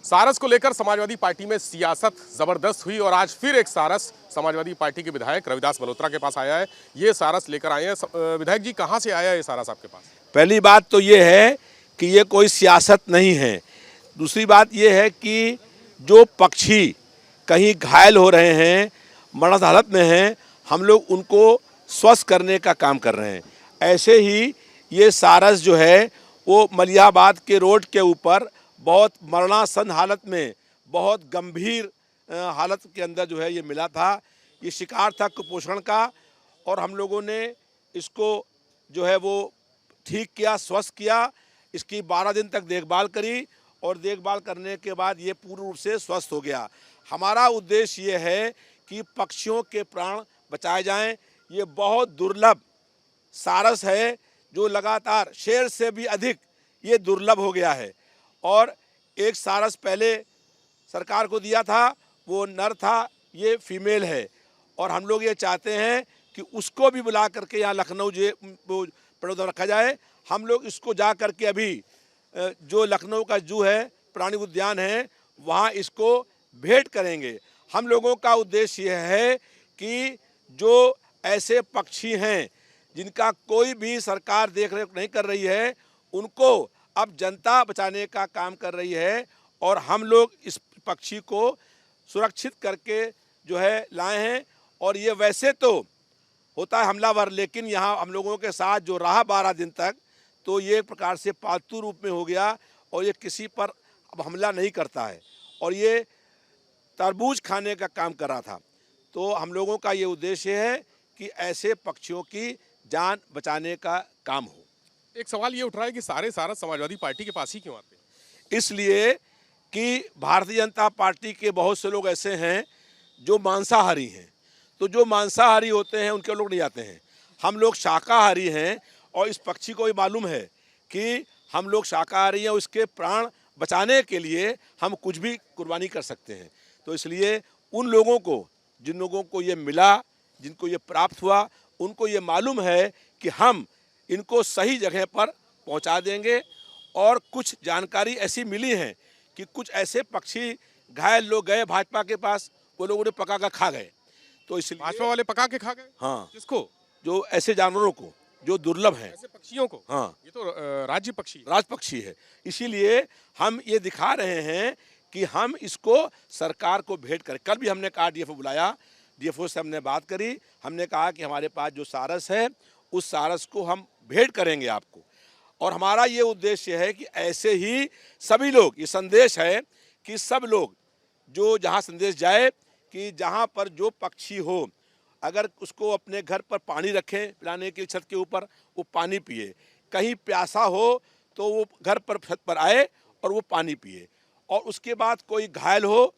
सारस को लेकर समाजवादी पार्टी में सियासत जबरदस्त हुई और आज फिर एक सारस समाजवादी पार्टी के विधायक रविदास मल्होत्रा के पास आया है। ये सारस लेकर आए हैं। विधायक जी, कहां से आया है ये सारस आपके पास? पहली बात तो ये है कि ये कोई सियासत नहीं है। दूसरी बात ये है कि जो पक्षी कहीं घायल हो रहे हैं, मरण हालत में हैं, हम लोग उनको स्वस्थ करने का काम कर रहे हैं। ऐसे ही ये सारस जो है वो मलिहाबाद के रोड के ऊपर बहुत मरणासन हालत में, बहुत गंभीर हालत के अंदर जो है ये मिला था। ये शिकार था कुपोषण का और हम लोगों ने इसको जो है वो ठीक किया, स्वस्थ किया। इसकी 12 दिन तक देखभाल करी और देखभाल करने के बाद ये पूर्ण रूप से स्वस्थ हो गया। हमारा उद्देश्य ये है कि पक्षियों के प्राण बचाए जाएं। ये बहुत दुर्लभ सारस है जो लगातार शेर से भी अधिक ये दुर्लभ हो गया है। और एक सारस पहले सरकार को दिया था, वो नर था, ये फीमेल है। और हम लोग ये चाहते हैं कि उसको भी बुला करके यहाँ लखनऊ जो रखा जाए। हम लोग इसको जा करके अभी जो लखनऊ का जू है, प्राणी उद्यान है, वहाँ इसको भेंट करेंगे। हम लोगों का उद्देश्य यह है कि जो ऐसे पक्षी हैं जिनका कोई भी सरकार देख रेख नहीं कर रही है, उनको अब जनता बचाने का काम कर रही है। और हम लोग इस पक्षी को सुरक्षित करके जो है लाए हैं। और ये वैसे तो होता है हमलावर, लेकिन यहाँ हम लोगों के साथ जो रहा 12 दिन तक, तो ये एक प्रकार से पालतू रूप में हो गया और ये किसी पर अब हमला नहीं करता है। और ये तरबूज खाने का काम कर रहा था। तो हम लोगों का ये उद्देश्य है कि ऐसे पक्षियों की जान बचाने का काम हो। एक सवाल ये उठ रहा है कि सारे सारस समाजवादी पार्टी के पास ही क्यों आते हैं? इसलिए कि भारतीय जनता पार्टी के बहुत से लोग ऐसे हैं जो मांसाहारी हैं। तो जो मांसाहारी होते हैं उनके लोग नहीं आते हैं। हम लोग शाकाहारी हैं और इस पक्षी को भी मालूम है कि हम लोग शाकाहारी हैं। उसके प्राण बचाने के लिए हम कुछ भी कुर्बानी कर सकते हैं। तो इसलिए उन लोगों को, जिन लोगों को ये मिला, जिनको ये प्राप्त हुआ, उनको ये मालूम है कि हम इनको सही जगह पर पहुंचा देंगे। और कुछ जानकारी ऐसी मिली है कि कुछ ऐसे पक्षी घायल लोग गए भाजपा के पास, वो लोगों ने पका कर खा गए। तो इसलिए भाजपा वाले पका के खा गए? हाँ। किसको? जो ऐसे जानवरों को जो दुर्लभ हैं, ऐसे पक्षियों को? हाँ, ये तो राज्य पक्षी है। राज पक्षी है। इसीलिए हम ये दिखा रहे हैं कि हम इसको सरकार को भेंट करें। कल भी हमने कहा, डीएफओ बुलाया, डीएफओ से हमने बात करी। हमने कहा कि हमारे पास जो सारस है उस सारस को हम भेंट करेंगे आपको। और हमारा ये उद्देश्य है कि ऐसे ही सभी लोग, ये संदेश है कि सब लोग जो जहाँ संदेश जाए कि जहाँ पर जो पक्षी हो, अगर उसको अपने घर पर पानी रखें पिलाने के छत के ऊपर, वो पानी पिए। कहीं प्यासा हो तो वो घर पर छत पर आए और वो पानी पिए। और उसके बाद कोई घायल हो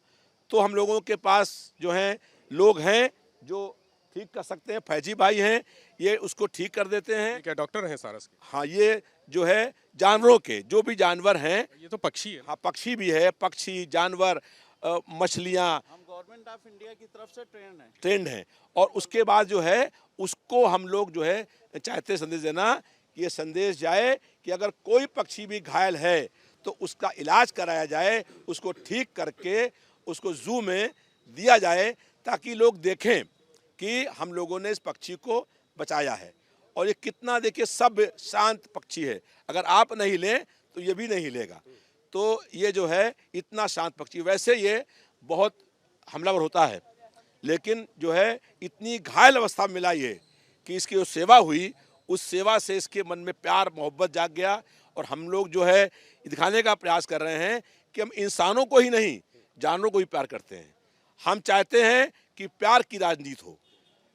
तो हम लोगों के पास जो हैं लोग हैं जो ठीक कर सकते हैं। फैजी भाई हैं, ये उसको ठीक कर देते हैं। क्या डॉक्टर हैं सारस के? हाँ, ये जो है जानवरों के, जो भी जानवर हैं, ये तो पक्षी है। हाँ पक्षी भी है, पक्षी, जानवर, मछलियाँ, हम गवर्नमेंट ऑफ इंडिया की तरफ से ट्रेंड हैं। और उसके बाद जो है उसको हम लोग जो है चाहते संदेश देना कि ये संदेश जाए कि अगर कोई पक्षी भी घायल है तो उसका इलाज कराया जाए, उसको ठीक करके उसको जू में दिया जाए, ताकि लोग देखें कि हम लोगों ने इस पक्षी को बचाया है। और ये कितना, देखिए, सब शांत पक्षी है। अगर आप नहीं लें तो ये भी नहीं लेगा। तो ये जो है इतना शांत पक्षी, वैसे ये बहुत हमलावर होता है, लेकिन जो है इतनी घायल अवस्था में मिला ये कि इसकी जो सेवा हुई, उस सेवा से इसके मन में प्यार मोहब्बत जाग गया। और हम लोग जो है दिखाने का प्रयास कर रहे हैं कि हम इंसानों को ही नहीं, जानवरों को भी प्यार करते हैं। हम चाहते हैं कि प्यार की राजनीति हो,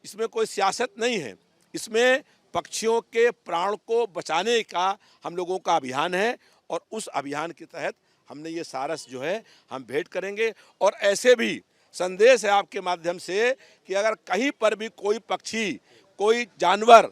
इसमें कोई सियासत नहीं है। इसमें पक्षियों के प्राण को बचाने का हम लोगों का अभियान है। और उस अभियान के तहत हमने ये सारस जो है हम भेंट करेंगे। और ऐसे भी संदेश है आपके माध्यम से कि अगर कहीं पर भी कोई पक्षी, कोई जानवर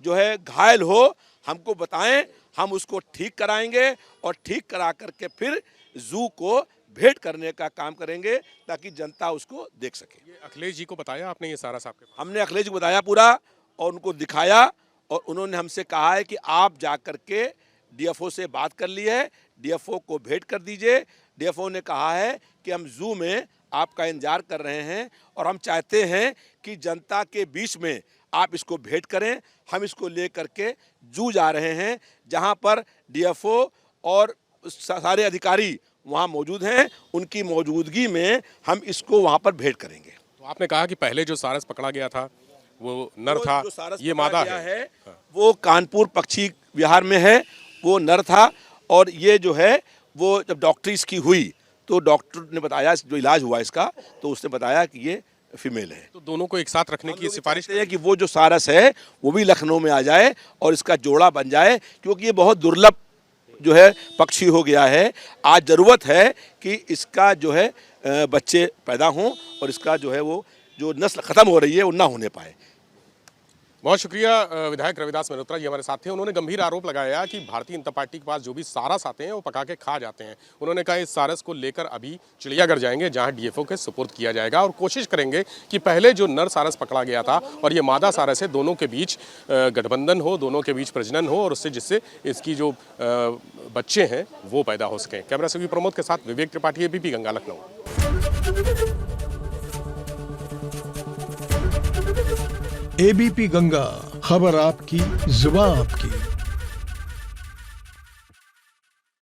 जो है घायल हो, हमको बताएं, हम उसको ठीक कराएंगे और ठीक करा करके फिर जू को भेंट करने का काम करेंगे, ताकि जनता उसको देख सके। ये अखिलेश जी को बताया आपने ये सारस आपके पास? हमने अखिलेश जी को बताया पूरा और उनको दिखाया। और उन्होंने हमसे कहा है कि आप जा कर के डीएफओ से बात कर ली है, डीएफओ को भेंट कर दीजिए। डीएफओ ने कहा है कि हम जू में आपका इंतजार कर रहे हैं और हम चाहते हैं कि जनता के बीच में आप इसको भेंट करें। हम इसको ले करके जू जा रहे हैं, जहां पर डीएफओ और सारे अधिकारी वहां मौजूद हैं। उनकी मौजूदगी में हम इसको वहां पर भेंट करेंगे। तो आपने कहा कि पहले जो सारस पकड़ा गया था वो नर था, जो सारस ये पकड़ा मादा गया है। वो कानपुर पक्षी विहार में है, वो नर था। और ये जो है वो जब डॉक्टरी इसकी हुई तो डॉक्टर ने बताया, जो इलाज हुआ इसका, तो उसने बताया कि ये फीमेल है। तो दोनों को एक साथ रखने की सिफारिश है कि वो जो सारस है वो भी लखनऊ में आ जाए और इसका जोड़ा बन जाए, क्योंकि ये बहुत दुर्लभ जो है पक्षी हो गया है। आज ज़रूरत है कि इसका जो है बच्चे पैदा हों और इसका जो है वो जो नस्ल ख़त्म हो रही है वो ना होने पाए। बहुत शुक्रिया विधायक रविदास मल्होत्रा जी हमारे साथ थे। उन्होंने गंभीर आरोप लगाया कि भारतीय जनता पार्टी के पास जो भी सारस आते हैं वो पका के खा जाते हैं। उन्होंने कहा इस सारस को लेकर अभी चिड़ियाघर जाएंगे, जहां डीएफओ के सुपुर्द किया जाएगा और कोशिश करेंगे कि पहले जो नर सारस पकड़ा गया था और ये मादा सारस है, दोनों के बीच गठबंधन हो, दोनों के बीच प्रजनन हो और उससे जिससे इसकी जो बच्चे हैं वो पैदा हो सकें। कैमरा से प्रमोद के साथ विवेक त्रिपाठी, एबीपी गंगा, लखनऊ। एबीपी गंगा, खबर आपकी, जुबान आपकी।